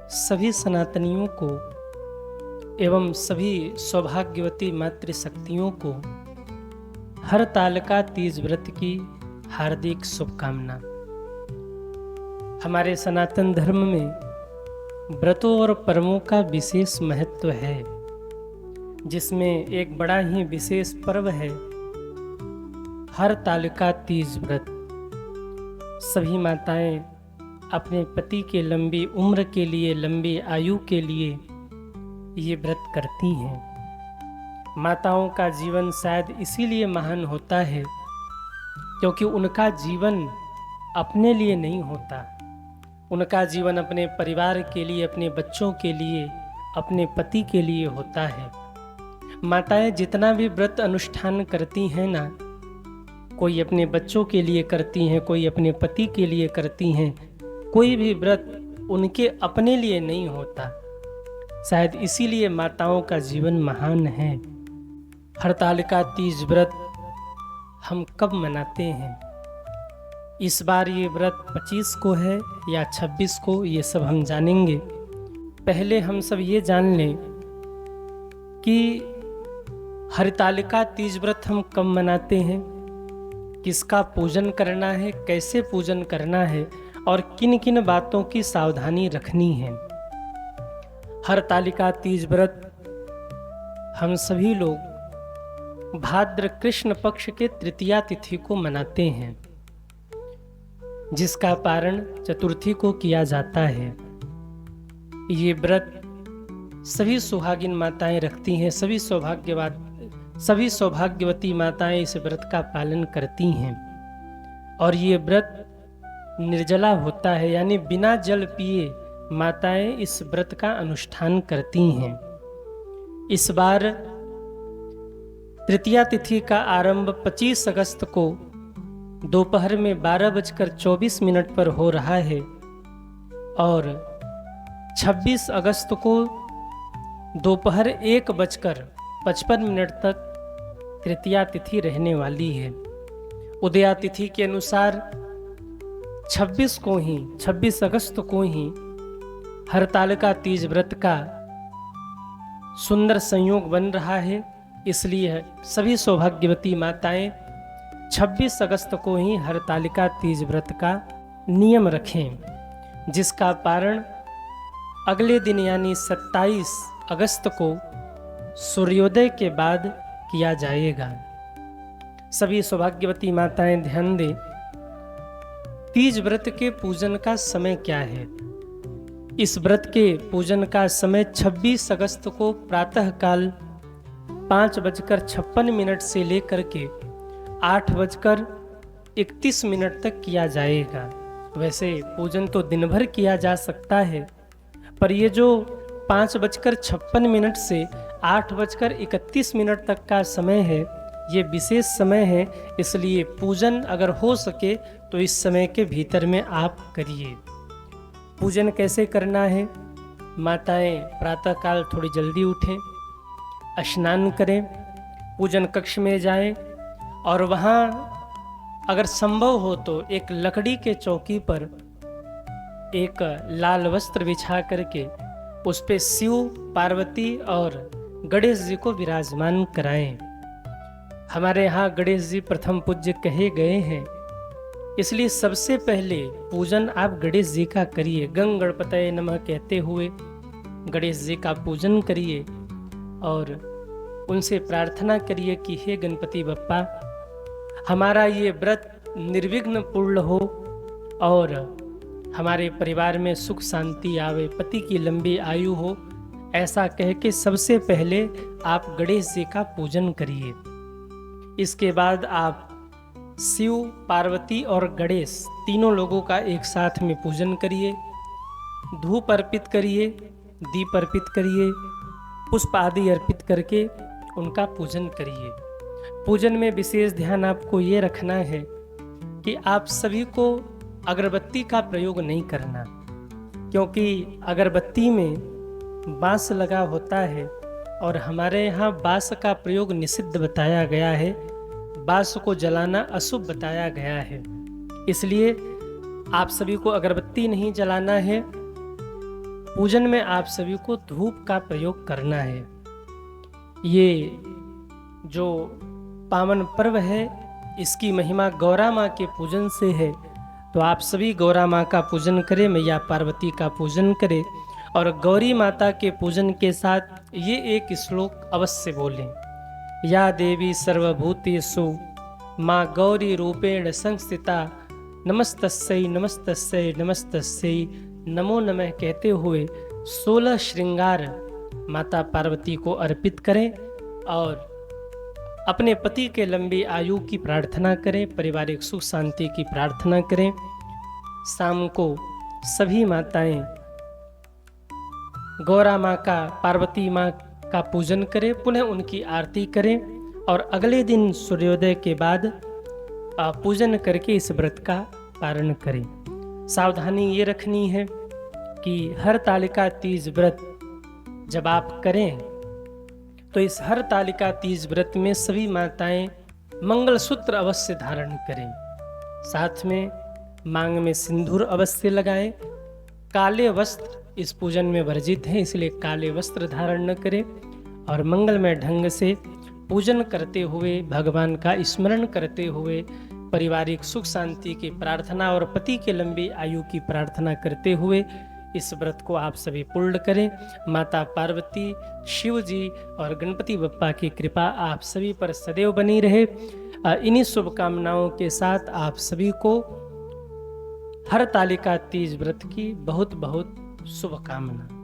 सभी सनातनियों को एवं सभी सौभाग्यवती मातृशक्तियों को हरतालिका तीज व्रत की हार्दिक शुभकामना। हमारे सनातन धर्म में व्रतों और पर्वों का विशेष महत्व है, जिसमें एक बड़ा ही विशेष पर्व है हरतालिका तीज व्रत। सभी माताएं अपने पति के लंबी उम्र के लिए, लंबी आयु के लिए ये व्रत करती हैं। माताओं का जीवन शायद इसीलिए महान होता है क्योंकि उनका जीवन अपने लिए नहीं होता, उनका जीवन अपने परिवार के लिए, अपने बच्चों के लिए, अपने पति के लिए होता है। माताएं जितना भी व्रत अनुष्ठान करती हैं ना, कोई अपने बच्चों के लिए करती हैं, कोई अपने पति के लिए करती हैं, कोई भी व्रत उनके अपने लिए नहीं होता। शायद इसीलिए माताओं का जीवन महान है। हरतालिका तीज व्रत हम कब मनाते हैं? इस बार ये व्रत 25 को है या 26 को, ये सब हम जानेंगे। पहले हम सब ये जान लें कि हरतालिका तीज व्रत हम कब मनाते हैं, किसका पूजन करना है, कैसे पूजन करना है और किन किन बातों की सावधानी रखनी है। हरतालिका तीज व्रत हम सभी लोग भाद्र कृष्ण पक्ष के तृतीया तिथि को मनाते हैं, जिसका पारण चतुर्थी को किया जाता है। ये व्रत सभी सुहागिन माताएं रखती हैं, सभी सौभाग्यवती माताएं इस व्रत का पालन करती हैं। और ये व्रत निर्जला होता है, यानी बिना जल पिए माताएं इस व्रत का अनुष्ठान करती हैं। इस बार तृतीया तिथि का आरंभ 25 अगस्त को दोपहर में 12:24 पर हो रहा है और 26 अगस्त को दोपहर 1:55 तक तृतीया तिथि रहने वाली है। उदया तिथि के अनुसार 26 अगस्त को ही हरतालिका तीज व्रत का सुंदर संयोग बन रहा है। इसलिए सभी सौभाग्यवती माताएं 26 अगस्त को ही हरतालिका तीज व्रत का नियम रखें, जिसका पारण अगले दिन यानी 27 अगस्त को सूर्योदय के बाद किया जाएगा। सभी सौभाग्यवती माताएं ध्यान दें, तीज व्रत के पूजन का समय क्या है। इस व्रत के पूजन का समय 26 अगस्त को प्रातःकाल 5:56 से लेकर के 8:31 तक किया जाएगा। वैसे पूजन तो दिन भर किया जा सकता है, पर ये जो 5:56 से 8:31 तक का समय है, ये विशेष समय है। इसलिए पूजन अगर हो सके तो इस समय के भीतर में आप करिए। पूजन कैसे करना है? माताएं प्रातःकाल थोड़ी जल्दी उठें, स्नान करें, पूजन कक्ष में जाएं और वहाँ अगर संभव हो तो एक लकड़ी के चौकी पर एक लाल वस्त्र बिछा करके उस पे शिव, पार्वती और गणेश जी को विराजमान कराएं। हमारे यहाँ गणेश जी प्रथम पूज्य कहे गए हैं, इसलिए सबसे पहले पूजन आप गणेश जी का करिए। गंग गणपतये नमः कहते हुए गणेश जी का पूजन करिए और उनसे प्रार्थना करिए कि हे गणपति बप्पा, हमारा ये व्रत निर्विघ्न पूर्ण हो और हमारे परिवार में सुख शांति आवे, पति की लंबी आयु हो। ऐसा कह के सबसे पहले आप गणेश जी का पूजन करिए। इसके बाद आप शिव, पार्वती और गणेश तीनों लोगों का एक साथ में पूजन करिए। धूप अर्पित करिए, दीप अर्पित करिए, पुष्प आदि अर्पित करके उनका पूजन करिए। पूजन में विशेष ध्यान आपको ये रखना है कि आप सभी को अगरबत्ती का प्रयोग नहीं करना, क्योंकि अगरबत्ती में बांस लगा होता है और हमारे यहाँ बांस का प्रयोग निषिद्ध बताया गया है, बांस को जलाना अशुभ बताया गया है। इसलिए आप सभी को अगरबत्ती नहीं जलाना है। पूजन में आप सभी को धूप का प्रयोग करना है। ये जो पावन पर्व है इसकी महिमा गौरा माँ के पूजन से है। तो आप सभी गौरा माँ का पूजन करें, मैया पार्वती का पूजन करें और गौरी माता के पूजन के साथ ये एक श्लोक अवश्य बोलें। या देवी सर्वभूतेषु माँ गौरी रूपेण संस्थिता नमस्तस्यै नमस्तस्यै नमस्तस्यै नमो नमः कहते हुए 16 श्रृंगार माता पार्वती को अर्पित करें और अपने पति के लंबी आयु की प्रार्थना करें, पारिवारिक सुख शांति की प्रार्थना करें। शाम को सभी माताएं गौरा माँ का, पार्वती माँ का पूजन करें, पुनः उनकी आरती करें और अगले दिन सूर्योदय के बाद पूजन करके इस व्रत का पारण करें। सावधानी ये रखनी है कि हरतालिका तीज व्रत जब आप करें तो इस हरतालिका तीज व्रत में सभी माताएं मंगलसूत्र अवश्य धारण करें, साथ में मांग में सिंदूर अवश्य लगाएं। काले वस्त्र इस पूजन में वर्जित हैं, इसलिए काले वस्त्र धारण न करें और मंगलमय ढंग से पूजन करते हुए, भगवान का स्मरण करते हुए, पारिवारिक सुख शांति की प्रार्थना और पति के लंबी आयु की प्रार्थना करते हुए इस व्रत को आप सभी पूर्ण करें। माता पार्वती, शिव जी और गणपति बप्पा की कृपा आप सभी पर सदैव बनी रहे। इन्हीं शुभकामनाओं के साथ आप सभी को हरतालिका तीज व्रत की बहुत बहुत शुभकामना।